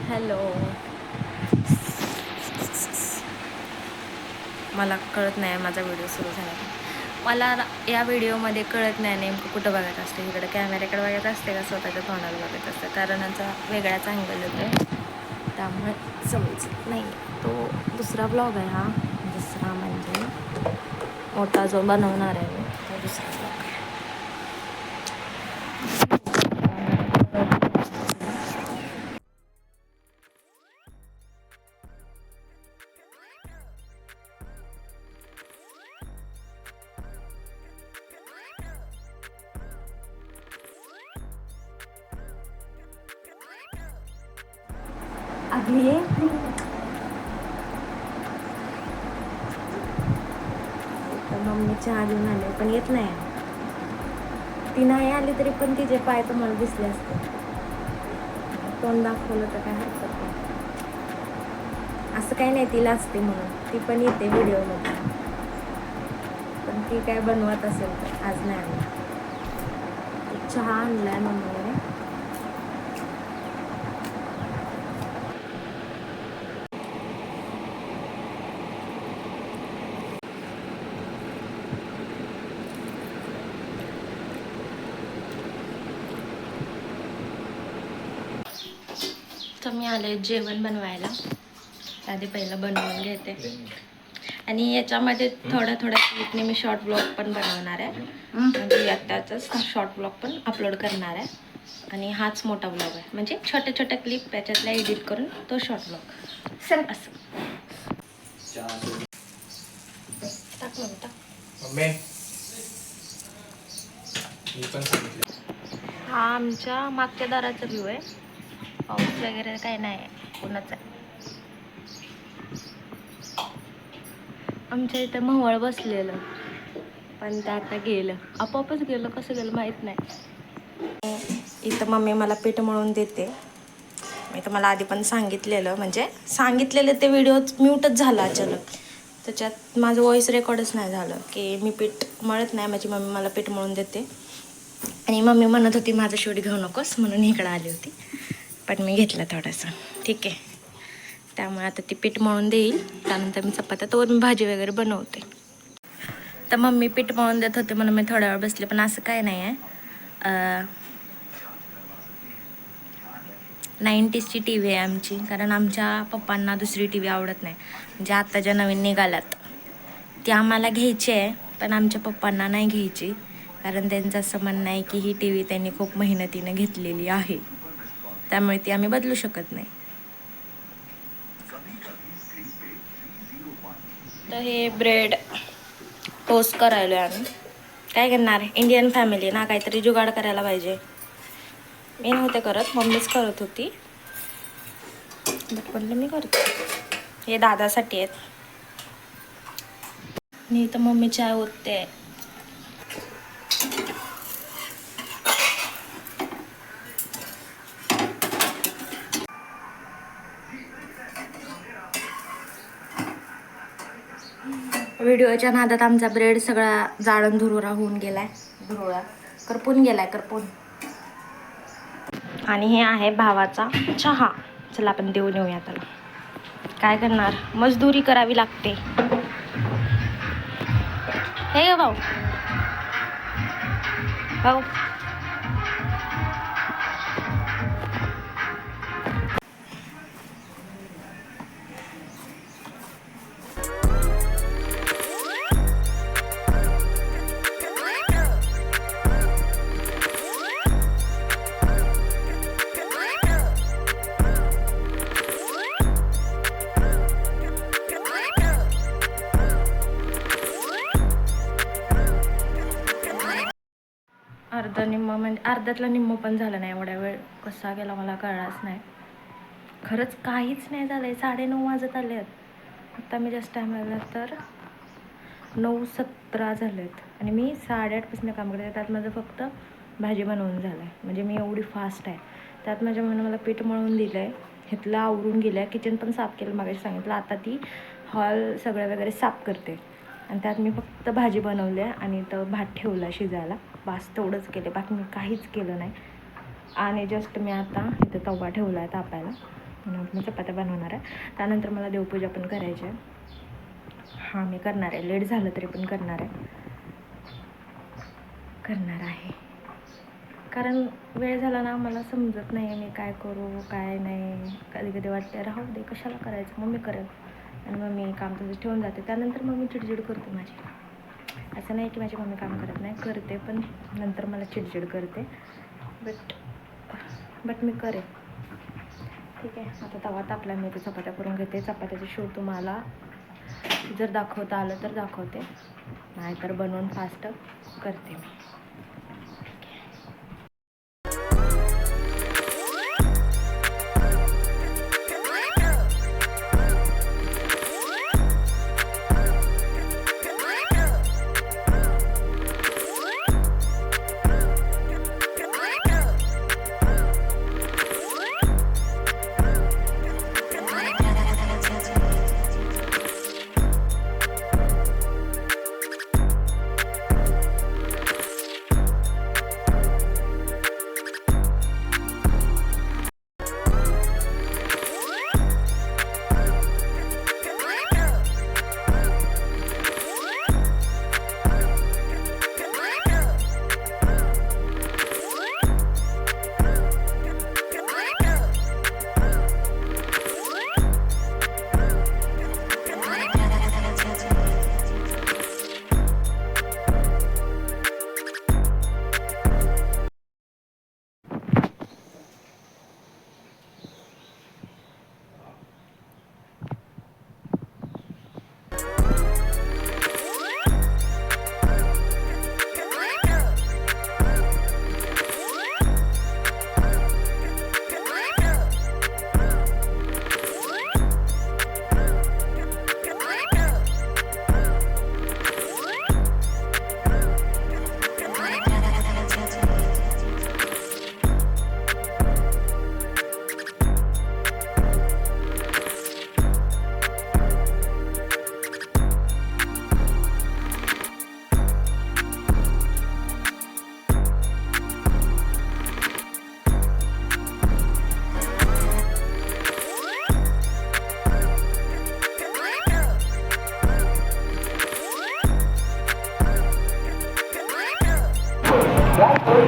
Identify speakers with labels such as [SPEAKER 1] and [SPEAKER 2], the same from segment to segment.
[SPEAKER 1] Hello. मला कळत नाही माझा व्हिडिओ सुरू झाला. मला या व्हिडिओमध्ये कळत नाही नेमकं कुठं बघत असते. इकडे कॅमेऱ्याकडे बघत असते का स्वतःच्या तोंडाला बघत असते. कारण याचा वेगळाच अँगल येतो त्यामुळे समजत नाही. तो दुसरा ब्लॉग आहे हा. दुसरा म्हणजे मोठा जो बनवणार आहे मी तो दुसरा ब्लॉग आहे. अगली मम्मी चहा घेऊन आले पण येत नाही. ती नाही आली तरी पण तिचे पाय तर मला दिसले असते. तोंड दाखवलं तर काय हरकत नाही. असं काही नाही तिला असते म्हणून ती पण येते व्हिडिओमध्ये. पण ती काय बनवत असेल तर आज नाही आली. चहा आणलाय मम्मीने. तर मी आले जेवण बनवायला. आधी पहिलं बनवून घेते आणि याच्यामध्ये थोड्या क्लिपने मी शॉर्ट ब्लॉग पण बनवणार आहे. म्हणजे आत्ताच शॉर्ट ब्लॉग पण अपलोड करणार आहे. आणि हाच मोठा ब्लॉग आहे. म्हणजे छोट्या क्लिप त्याच्यातल्या एडिट करून तो शॉर्ट ब्लॉग सर असं टाक ना टाक. हा आमच्या मागच्या दाराचा व्ह्यू आहे. पाऊस वगैरे काही नाही आहे, ऊनच आहे. आमच्या इथं मोहोळ बसलेलं पण ते आता गेलं. आपोआपच गेलं. कसं गेलं माहीत नाही. इथं मम्मी मला पीठ मळून देते. मी तुम्हाला आधी पण सांगितलेलं, म्हणजे सांगितलेलं ते व्हिडिओ म्यूटच झाला अचानक. त्याच्यात माझं व्हॉइस रेकॉर्डच नाही झालं की मी पीठ मळत नाही. माझी मम्मी मला पीठ मळून देते आणि मम्मी म्हणत होती माझं शूट घेऊ नकोस म्हणून इकडं आली होती. पण मी घेतलं थोडंसं. ठीक आहे. त्यामुळे आता ती पीठ मळून देईल. त्यानंतर मी चपात्या तोवर मी भाजी वगैरे बनवते. तर मम्मी पीठ मळून देत होते म्हणून मी थोड्या वेळ बसले. पण असं काय नाही आहे. 90sची टी व्ही आहे आमची. कारण आमच्या पप्पांना दुसरी टी व्ही आवडत नाही. म्हणजे आता ज्या नवीन निघाल्यात ती आम्हाला घ्यायची आहे पण आमच्या पप्पांना नाही घ्यायची. कारण त्यांचं असं म्हणणं आहे की ही टी व्ही त्यांनी खूप मेहनतीने घेतलेली आहे. त्यामुळे ती आम्ही बदलू शकत नाही. तर हे ब्रेड टोस्ट करायलो आहे आम्ही. काय करणार, इंडियन फॅमिली ना, काहीतरी जुगाड करायला पाहिजे. मी नव्हते करत, मम्मीच करत होती. बट म्हणलं मी करते. हे दादासाठी आहेत. मी तर मम्मी चाय ओतते. व्हिडिओच्या नादात आमचा ब्रेड सगळा जाळून धुरुरा होऊन गेलाय. करपून गेलाय. आणि हे आहे भावाचा चहा. चला आपण देऊन येऊया त्याला. काय करणार, मजदुरी करावी लागते. हे ग भाऊ. निम्म म्हणजे अर्ध्यातला निम्म पण झालं नाही. एवढ्या वेळ कसा गेला मला कळलाच नाही. खरंच काहीच नाही झालंय. 9:30 वाजत आले आहेत. आता मी जस्ट टाईम आला तर 9:17 झालेत आणि मी 8:30पासून काम करते. त्यात माझं फक्त भाजी बनवून झालं आहे. म्हणजे मी एवढी फास्ट आहे. त्यात माझ्या मम्मीने मला पीठ मळून दिलं आहे. इथलं आवरून गेलं आहे. किचन पण साफ केलं मागाशी सांगितलं. आता ती हॉल सगळं वगैरे साफ करते आणि त्यात मी फक्त भाजी बनवली आहे आणि तर भात ठेवला शिजायला. बस तेवढंच केलं. बाकी मी काहीच केलं नाही. आणि जस्ट मी आता इथं तवा ठेवला आहे तापायला. म्हणून मी चपात्या बनवणार आहे. त्यानंतर मला देवपूजा पण करायची आहे. हां मी करणार आहे, लेट झालं तरी पण करणार आहे. कारण वेळ झाला ना मला समजत नाही मी काय करू काय नाही. कधी कधी वाटते राहू दे कशाला करायचं, मग मी करेल आणि मग मी काम तसं ठेवून जाते. त्यानंतर मग मी चिडचिड करते माझी. असं नाही की माझी मम्मी काम करत नाही, करते पण नंतर मला चिडचिड करते. बट मी करेन. ठीक आहे, आता तवा तापला, मी ते चपात्या करून घेते. चपात्याचं शो तुम्हाला जर दाखवता आलं तर दाखवते, नाहीतर बनवून फास्ट करते मी.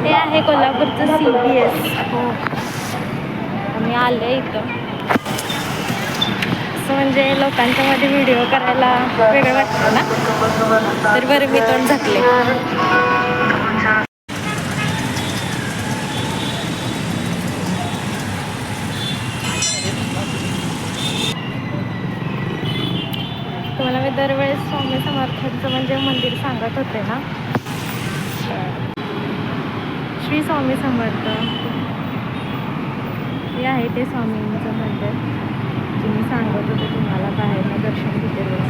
[SPEAKER 1] हे आहे कोल्हापूरचं CBS. हो मी आले इथं. असं म्हणजे लोकांच्या मध्ये व्हिडिओ करायला वेगळं वाटतं ना, तर बरं मी तोंड झाकले. तुम्हाला मी दरवेळेस स्वामी समर्थांचं म्हणजे मंदिर सांगत होते ना, श्री स्वामी समर्थ हे आहे ते स्वामींचं मंदिर जे मी सांगत होते तुम्हाला, बाहेरनं दर्शन घेते रोज.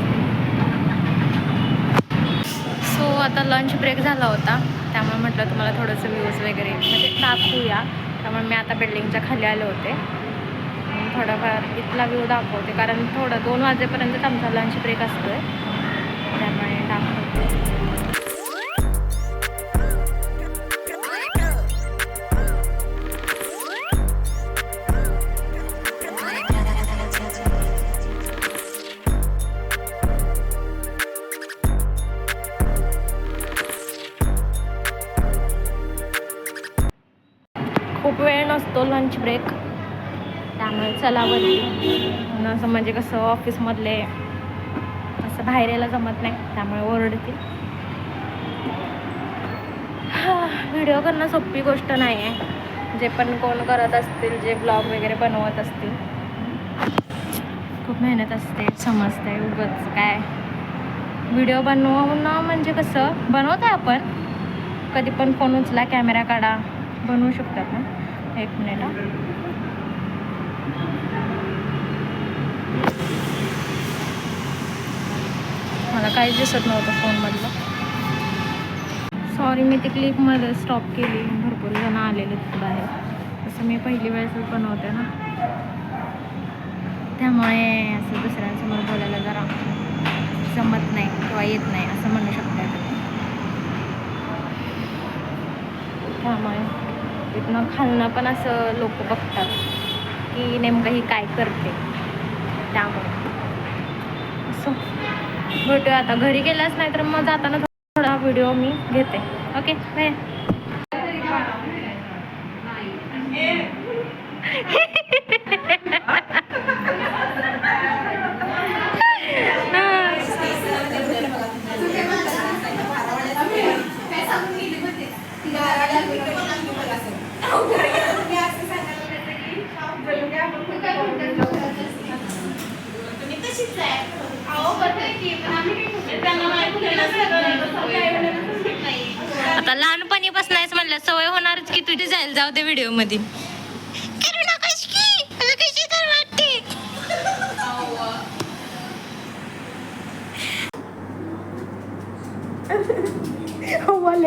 [SPEAKER 1] सो आता लंच ब्रेक झाला होता, त्यामुळे म्हटलं तुम्हाला थोडंसं व्ह्यूज वगैरे म्हणजे दाखवूया. त्यामुळे मी आता बिल्डिंगच्या खाली आले होते, थोडाफार इथला व्ह्यू दाखवते. कारण 2 वाजेपर्यंत आमचा लंच ब्रेक असतो आहे, त्यामुळे दाखवते. खूप वेळ नसतो लंच ब्रेक, त्यामुळे चलावरती असं म्हणजे कसं ऑफिसमधले असं बाहेर यायला जमत नाही, त्यामुळे ओरडतील. व्हिडिओ करणं सोपी गोष्ट नाही आहे. जे पण कोण करत असतील, जे ब्लॉग वगैरे बनवत असतील, खूप मेहनत असते, समजते. उगाच काय व्हिडिओ बनवणं म्हणजे कसं बनवतं आपण, कधी पण फोन उचला, कॅमेरा काढा, बनवू शकतात ना. 1 मिनिट मला काहीच दिसत नव्हतं फोनमधलं. सॉरी, मी ती क्लिपमध्ये स्टॉप केली. भरपूर जण आलेले तिथं बाहेर. असं मी पहिली वेळेसच बनवते ना, त्यामुळे असं दुसऱ्यांसमोर बोलायला जरा जमत नाही किंवा येत नाही असं म्हणू शकते. त्यामुळे इथनं खालनं पण असं लोक बघतात की नेमकं ही काय करते, त्यामुळे असं भेटूया आता. घरी गेलाच नाही तर मग जाताना थोडा व्हिडिओ मी घेते. Okay bye. आता लहानपणीपासून नाहीच म्हणलं, सवय होणारच की तुझी. जाईल, जाऊ दे व्हिडिओ मध्ये.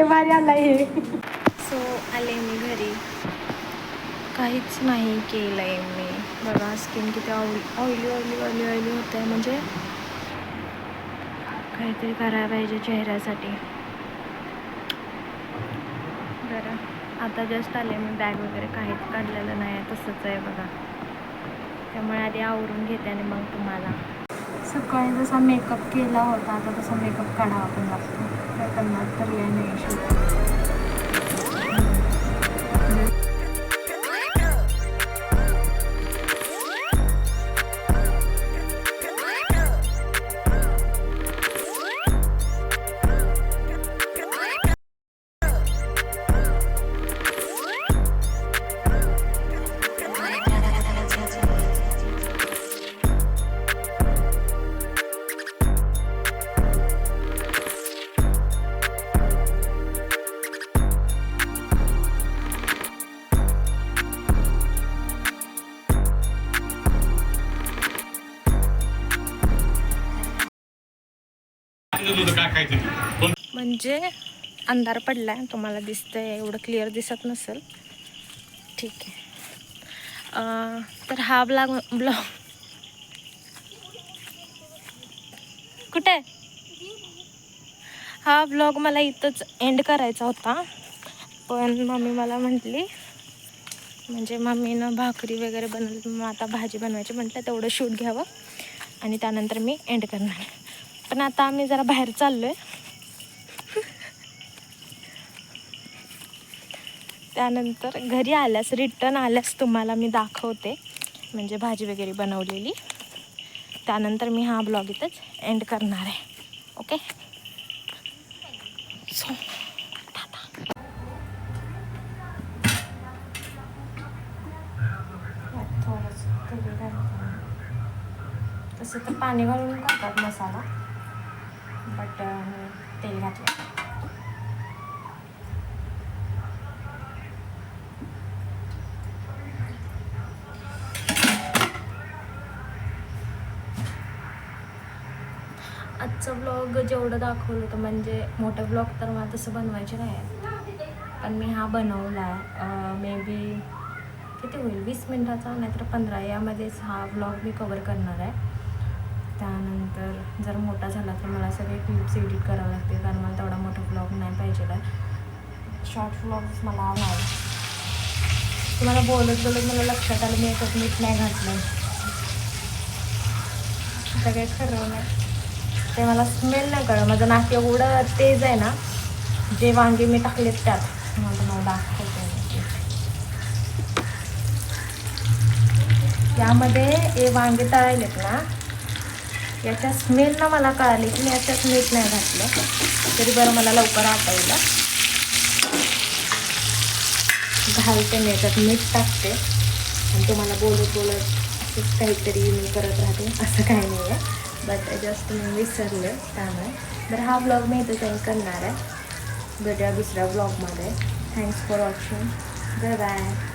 [SPEAKER 1] भारी आला हे. सो आले मी घरी. काहीच नाही केलंय मी. बघा स्किन किती ऑइली होत आहे. म्हणजे काहीतरी करायला पाहिजे चेहऱ्यासाठी. बरं आता जस्ट आले मी. बॅग वगैरे काहीच काढलेलं नाही आहे, तसंच आहे बघा. त्यामुळे आधी आवरून घेते आणि मग तुम्हाला. सकाळी जसा मेकअप केला होता, आता तसा मेकअप काढावा पण लागतो. काय करणार, पर्याय नाही. म्हणजे अंधार पडलाय, तुम्हाला दिसतंय, एवढं क्लिअर दिसत नसेल. ठीक आहे. तर हा ब्लॉग कुठे, हा ब्लॉग मला इथंच एंड करायचा होता, पण मम्मी मला म्हटली, म्हणजे मम्मीनं भाकरी वगैरे बनवली, मग आता भाजी बनवायची म्हटलं, तेवढं शूट घ्यावं आणि त्यानंतर मी एंड करणार. पण आता आम्ही जरा बाहेर चाललोय. त्यानंतर घरी आल्यास, रिटर्न आल्यास तुम्हाला मी दाखवते, म्हणजे भाजी वगैरे बनवलेली. त्यानंतर मी हा ब्लॉग इथंच एंड करणार आहे. ओके, सो तसं तर पाणी घालून करतात मसाला, बट तेल घातलं. आजचा ब्लॉग जेवढं दाखवलं होतं, म्हणजे मोठं ब्लॉग तर मला तसं बनवायचे नाही आहे, पण मी हा बनवला आहे. मे बी किती होईल, 20 मिनटाचा, नाहीतर 15. यामध्येच हा ब्लॉग मी कवर करणार आहे. त्यानंतर जर मोठा झाला तर मला सगळे क्लिप्स एडिट करावं लागते, कारण मला तेवढा मोठा ब्लॉग नाही पाहिजे आहे. शॉर्ट ब्लॉग्स मला नाही. तुम्हाला बोलत मला लक्षात आलं, मी याच्यात मीठ नाही घातलं. सगळे खरं नाही, ते मला स्मेल नाही कळलं. माझं नाक एवढं तेज आहे ना, जे वांगे मी टाकलेत त्यात मला दाखवते. यामध्ये वांगे तळायलेत ना, याच्या स्मेलनं मला कळाले की मी याच्यात मीठ नाही घातलं. तरी बरं मला लवकर आठवलं. घालते मी याच्यात, मीठ टाकते आणि तुम्हाला बोलत असंच काहीतरी मी करत राहते, असं काही नाही आहे. बट जस्ट मी विसरले त्यामुळे. तर हा ब्लॉग मी इथं सेंड करणार आहे. भेटूया दुसऱ्या ब्लॉगमध्ये. Thanks for watching. Bye bye.